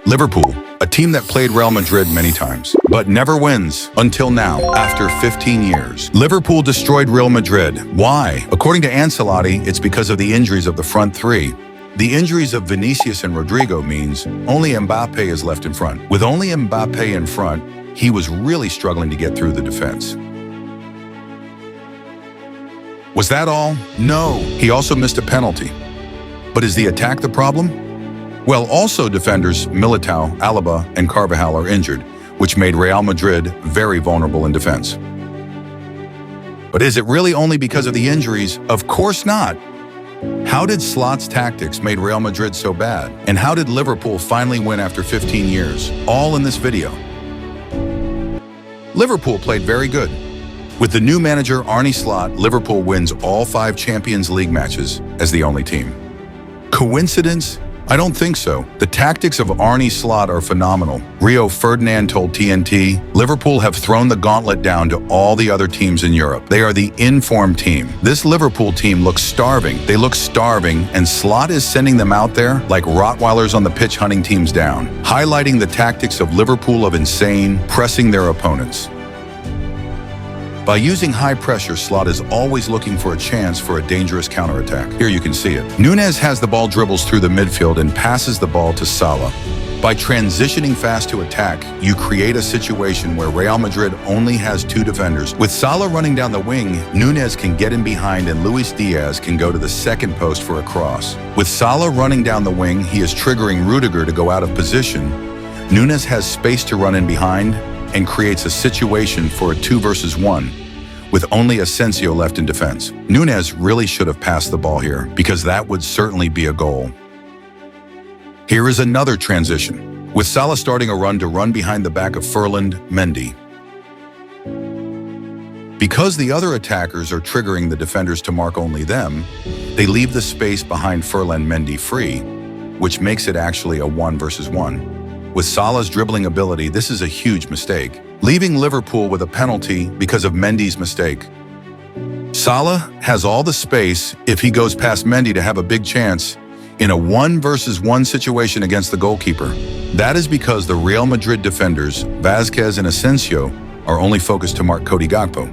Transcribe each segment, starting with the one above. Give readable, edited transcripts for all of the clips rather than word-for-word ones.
Liverpool, a team that played Real Madrid many times, but never wins until now, after 15 years. Liverpool destroyed Real Madrid. Why? According to Ancelotti, it's because of the injuries of the front three. The injuries of Vinicius and Rodrigo means only Mbappe is left in front. With only Mbappe in front, he was really struggling to get through the defense. Was that all? No, he also missed a penalty. But is the attack the problem? Well, also defenders Militao, Alaba, and Carvajal are injured, which made Real Madrid very vulnerable in defense. But is it really only because of the injuries? Of course not. How did Slot's tactics made Real Madrid so bad? And how did Liverpool finally win after 15 years? All in this video. Liverpool played very good. With the new manager ARNE SLOT, Liverpool wins all 5 Champions League matches as the only team. Coincidence? I don't think so. The tactics of ARNE SLOT are phenomenal. Rio Ferdinand told TNT, Liverpool have thrown the gauntlet down to all the other teams in Europe. They are the informed team. This Liverpool team looks starving. They look starving, and SLOT is sending them out there like Rottweilers on the pitch hunting teams down, highlighting the tactics of Liverpool of insane, pressing their opponents. By using high pressure, SLOT is always looking for a chance for a dangerous counterattack. Here you can see it. Nunez has the ball, dribbles through the midfield and passes the ball to Salah. By transitioning fast to attack, you create a situation where Real Madrid only has 2 defenders. With Salah running down the wing, Nunez can get in behind and Luis Diaz can go to the second post for a cross. With Salah running down the wing, he is triggering Rudiger to go out of position. Nunez has space to run in behind and creates a situation for a 2 versus 1, with only Asensio left in defense. Nunez really should have passed the ball here, because that would certainly be a goal. Here is another transition, with Salah starting a run to run behind the back of Ferland Mendy. Because the other attackers are triggering the defenders to mark only them, they leave the space behind Ferland Mendy free, which makes it actually a 1 versus 1. With Salah's dribbling ability, this is a huge mistake, leaving Liverpool with a penalty because of Mendy's mistake. Salah has all the space if he goes past Mendy to have a big chance in a 1 versus 1 situation against the goalkeeper. That is because the Real Madrid defenders, Vázquez and Asensio, are only focused to mark Cody Gakpo.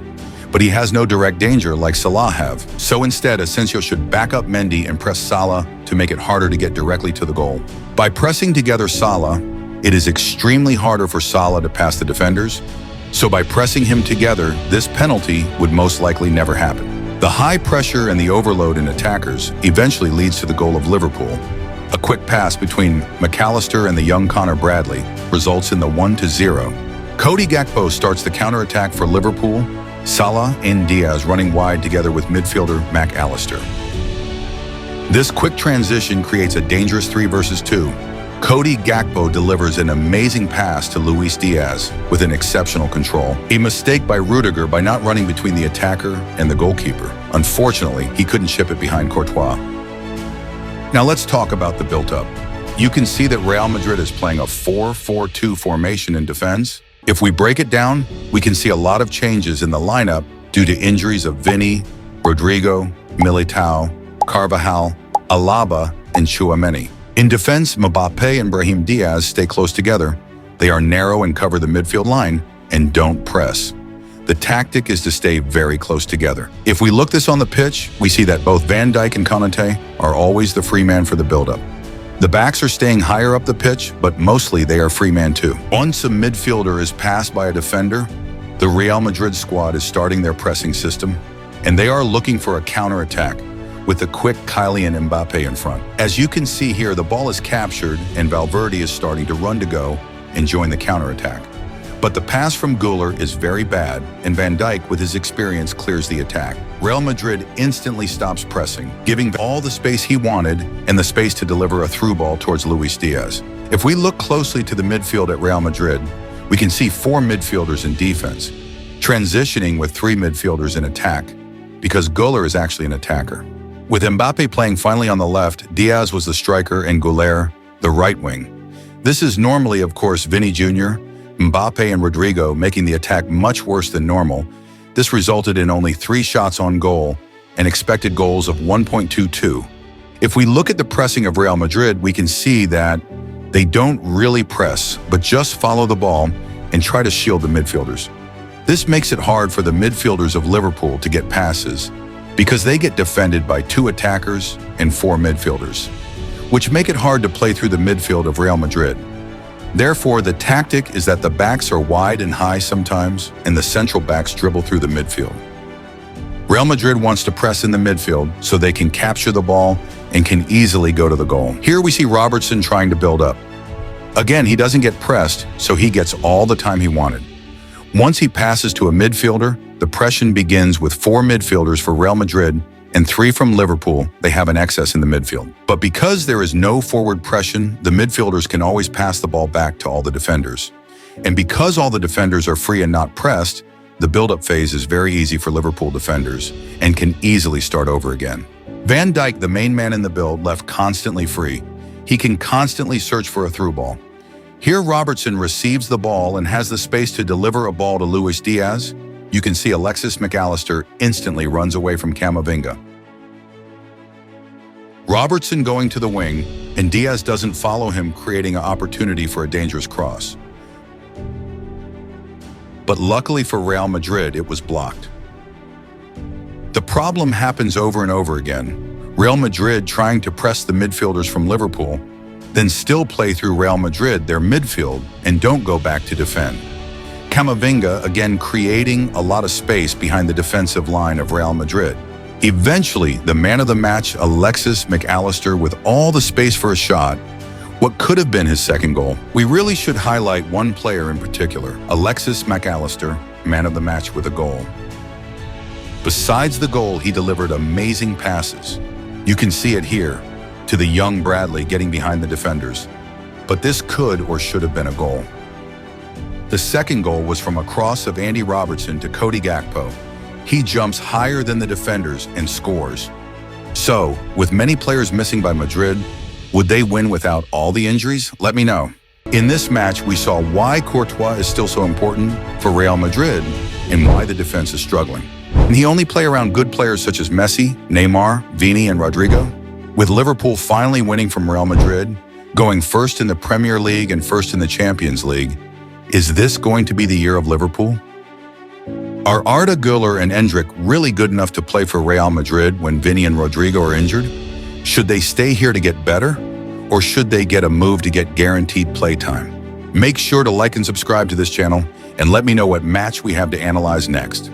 But he has no direct danger like Salah have. So instead, Asensio should back up Mendy and press Salah to make it harder to get directly to the goal. By pressing together Salah, it is extremely harder for Salah to pass the defenders, so by pressing him together, this penalty would most likely never happen. The high pressure and the overload in attackers eventually leads to the goal of Liverpool. A quick pass between McAllister and the young Connor Bradley results in the 1-0. Cody Gakpo starts the counterattack for Liverpool, Salah and Diaz running wide together with midfielder McAllister. This quick transition creates a dangerous 3 versus 2. Cody Gakpo delivers an amazing pass to Luis Diaz with an exceptional control. A mistake by Rudiger by not running between the attacker and the goalkeeper. Unfortunately, he couldn't chip it behind Courtois. Now let's talk about the build-up. You can see that Real Madrid is playing a 4-4-2 formation in defense. If we break it down, we can see a lot of changes in the lineup due to injuries of Vini, Rodrigo, Militao, Carvajal, Alaba, and Tchouaméni. In defense, Mbappe and Brahim Diaz stay close together. They are narrow and cover the midfield line and don't press. The tactic is to stay very close together. If we look this on the pitch, we see that both Van Dijk and Konate are always the free man for the build-up. The backs are staying higher up the pitch, but mostly they are free man too. Once a midfielder is passed by a defender, the Real Madrid squad is starting their pressing system, and they are looking for a counter-attack, with the quick Kylian Mbappe in front. As you can see here, the ball is captured and Valverde is starting to run to go and join the counterattack. But the pass from Güler is very bad, and Van Dijk, with his experience, clears the attack. Real Madrid instantly stops pressing, giving all the space he wanted and the space to deliver a through ball towards Luis Diaz. If we look closely to the midfield at Real Madrid, we can see 4 midfielders in defense, transitioning with 3 midfielders in attack, because Güler is actually an attacker. With Mbappe playing finally on the left, Diaz was the striker and Güler the right wing. This is normally, of course, Vini Jr., Mbappe and Rodrigo making the attack much worse than normal. This resulted in only 3 shots on goal and expected goals of 1.22. If we look at the pressing of Real Madrid, we can see that They don't really press, but just follow the ball and try to shield the midfielders. This makes it hard for the midfielders of Liverpool to get passes because they get defended by 2 attackers and 4 midfielders, which make it hard to play through the midfield of Real Madrid. Therefore, the tactic is that the backs are wide and high sometimes, and the central backs dribble through the midfield. Real Madrid wants to press in the midfield so they can capture the ball and can easily go to the goal. Here we see Robertson trying to build up. Again, he doesn't get pressed, so he gets all the time he wanted. Once he passes to a midfielder, the pressure begins with 4 midfielders for Real Madrid and 3 from Liverpool. They have an excess in the midfield. But because there is no forward pressure, the midfielders can always pass the ball back to all the defenders. And because all the defenders are free and not pressed, the build-up phase is very easy for Liverpool defenders and can easily start over again. Van Dijk, the main man in the build, left constantly free. He can constantly search for a through ball. Here Robertson receives the ball and has the space to deliver a ball to Luis Diaz. You can see Alexis Mac Allister instantly runs away from Camavinga. Robertson going to the wing, and Diaz doesn't follow him, creating an opportunity for a dangerous cross. But luckily for Real Madrid, it was blocked. The problem happens over and over again. Real Madrid trying to press the midfielders from Liverpool, then still play through Real Madrid, their midfield, and don't go back to defend. Camavinga again creating a lot of space behind the defensive line of Real Madrid. Eventually, the man of the match, Alexis Mac Allister, with all the space for a shot, what could have been his second goal. We really should highlight one player in particular, Alexis Mac Allister, man of the match with a goal. Besides the goal, he delivered amazing passes. You can see it here, to the young Bradley getting behind the defenders. But this could or should have been a goal. The second goal was from a cross of Andy Robertson to Cody Gakpo. He jumps higher than the defenders and scores. So, with many players missing by Madrid, would they win without all the injuries? Let me know. In this match, we saw why Courtois is still so important for Real Madrid and why the defense is struggling. And he only play around good players such as Messi, Neymar, Vini, and Rodrigo. With Liverpool finally winning from Real Madrid, going first in the Premier League and first in the Champions League, is this going to be the year of Liverpool? Are Arda Güler and Endrick really good enough to play for Real Madrid when Vini and Rodrigo are injured? Should they stay here to get better, or should they get a move to get guaranteed playtime? Make sure to like and subscribe to this channel, and let me know what match we have to analyze next.